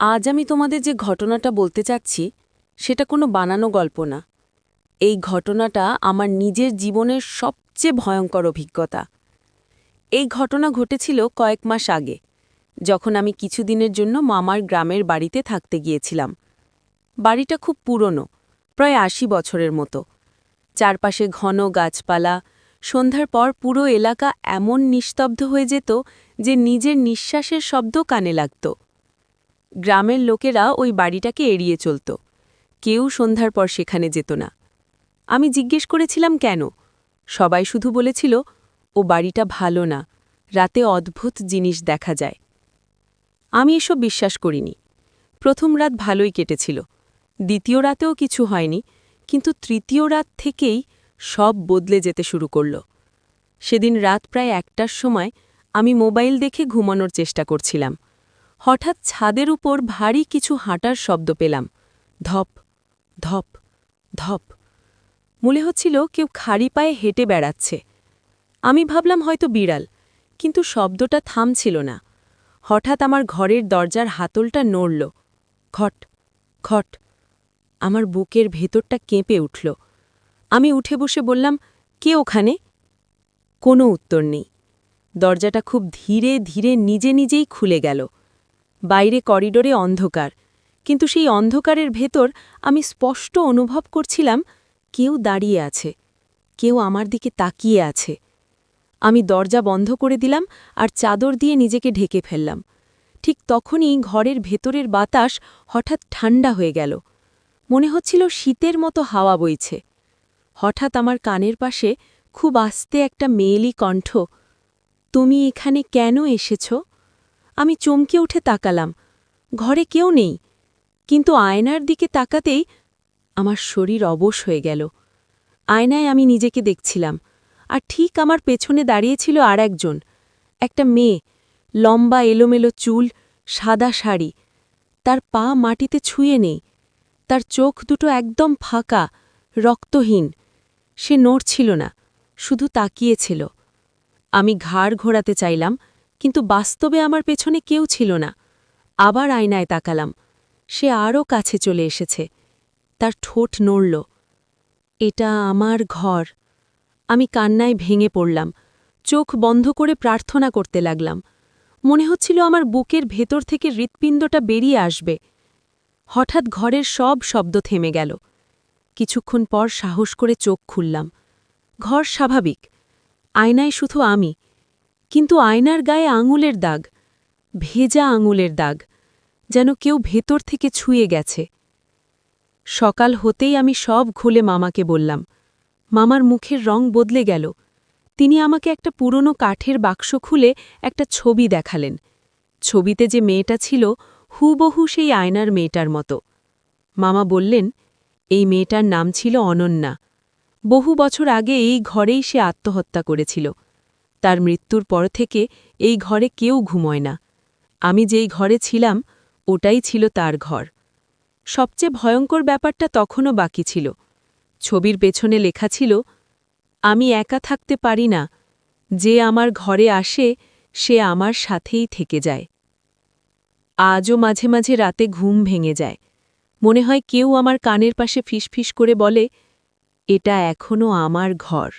আজ আমি তোমাদের যে ঘটনাটা বলতে চাচ্ছি সেটা কোনো বানানো গল্প না। এই ঘটনাটা আমার নিজের জীবনের সবচেয়ে ভয়ঙ্কর অভিজ্ঞতা। এই ঘটনা ঘটেছিল কয়েক মাস আগে, যখন আমি কিছুদিনের জন্য মামার গ্রামের বাড়িতে থাকতে গিয়েছিলাম। বাড়িটা খুব পুরনো, প্রায় ৮০ বছরের মতো। চারপাশে ঘন গাছপালা। সন্ধ্যার পর পুরো এলাকা এমন নিস্তব্ধ হয়ে যেত যে নিজের নিঃশ্বাসের শব্দ কানে লাগত। গ্রামের লোকেরা ওই বাড়িটাকে এড়িয়ে চলত। কেউ সন্ধ্যার পর সেখানে যেত না। আমি জিজ্ঞেস করেছিলাম কেন। সবাই শুধু বলেছিল, ও বাড়িটা ভালো না, রাতে অদ্ভুত জিনিস দেখা যায়। আমি এসব বিশ্বাস করিনি। প্রথম রাত ভালোই কেটেছিল, দ্বিতীয় রাতেও কিছু হয়নি, কিন্তু তৃতীয় রাত থেকেই সব বদলে যেতে শুরু করল। সেদিন রাত প্রায় ১টার সময় আমি মোবাইল দেখে ঘুমানোর চেষ্টা করছিলাম। হঠাৎ ছাদের উপর ভারী কিছু হাঁটার শব্দ পেলাম। ধপ ধপ ধপ। মনে হচ্ছিল কেউ খাড়ি পায়ে হেঁটে বেড়াচ্ছে। আমি ভাবলাম হয়তো বিড়াল, কিন্তু শব্দটা থামছিল না। হঠাৎ আমার ঘরের দরজার হাতলটা নড়ল। খট খট। আমার বুকের ভেতরটা কেঁপে উঠল। আমি উঠে বসে বললাম, কে ওখানে? কোনো উত্তর নেই। দরজাটা খুব ধীরে ধীরে নিজে নিজেই খুলে গেল। বাইরে করিডোরে অন্ধকার, কিন্তু সেই অন্ধকারের ভেতর আমি স্পষ্ট অনুভব করছিলাম কেউ দাঁড়িয়ে আছে, কেউ আমার দিকে তাকিয়ে আছে। আমি দরজা বন্ধ করে দিলাম আর চাদর দিয়ে নিজেকে ঢেকে ফেললাম। ঠিক তখনই ঘরের ভেতরের বাতাস হঠাৎ ঠান্ডা হয়ে গেল। মনে হচ্ছিল শীতের মতো হাওয়া বইছে। হঠাৎ আমার কানের পাশে খুব আস্তে একটা মেয়েলি কণ্ঠ, তুমি এখানে কেন এসেছ? আমি চমকে উঠে তাকালাম। ঘরে কেউ নেই, কিন্তু আয়নার দিকে তাকাতেই আমার শরীর অবশ হয়ে গেল। আয়নায় আমি নিজেকে দেখছিলাম, আর ঠিক আমার পেছনে দাঁড়িয়েছিল আর একজন, একটা মেয়ে, লম্বা এলোমেলো চুল, সাদা শাড়ি। তার পা মাটিতে ছুঁয়ে নেই, তার চোখ দুটো একদম ফাঁকা, রক্তহীন। সে নড়ছিল না, শুধু তাকিয়েছিল। আমি ঘাড় ঘোরাতে চাইলাম, কিন্তু বাস্তবে আমার পেছনে কেউ ছিল না। আবার আয়নায় তাকালাম। সে আরও কাছে চলে এসেছে। তার ঠোঁট নড়ল। এটা আমার ঘর। আমি কান্নায় ভেঙে পড়লাম। চোখ বন্ধ করে প্রার্থনা করতে লাগলাম। মনে হচ্ছিল আমার বুকের ভেতর থেকে হৃৎপিণ্ডটা বেরিয়ে আসবে। হঠাৎ ঘরের সব শব্দ থেমে গেল। কিছুক্ষণ পর সাহস করে চোখ খুললাম। ঘর স্বাভাবিক, আয়নায় শুধু আমি, কিন্তু আয়নার গায়ে আঙুলের দাগ, ভেজা আঙুলের দাগ, যেন কেউ ভেতর থেকে ছুঁয়ে গেছে। সকাল হতেই আমি সব খুলে মামাকে বললাম। মামার মুখের রং বদলে গেল। তিনি আমাকে একটা পুরনো কাঠের বাক্স খুলে একটা ছবি দেখালেন। ছবিতে যে মেয়েটা ছিল হুবহু সেই আয়নার মেয়েটার মতো। মামা বললেন, এই মেয়েটার নাম ছিল অনন্যা। বহু বছর আগে এই ঘরেই সে আত্মহত্যা করেছিল। তার মৃত্যুর পর থেকে এই ঘরে কেউ ঘুমোয় না। আমি যেই ঘরে ছিলাম ওটাই ছিল তার ঘর। সবচেয়ে ভয়ঙ্কর ব্যাপারটা তখনও বাকি ছিল। ছবির পেছনে লেখা ছিল, আমি একা থাকতে পারি না, যে আমার ঘরে আসে সে আমার সাথেই থেকে যায়। আজও মাঝে মাঝে রাতে ঘুম ভেঙে যায়। মনে হয় কেউ আমার কানের পাশে ফিসফিস করে বলে, এটা এখনও আমার ঘর।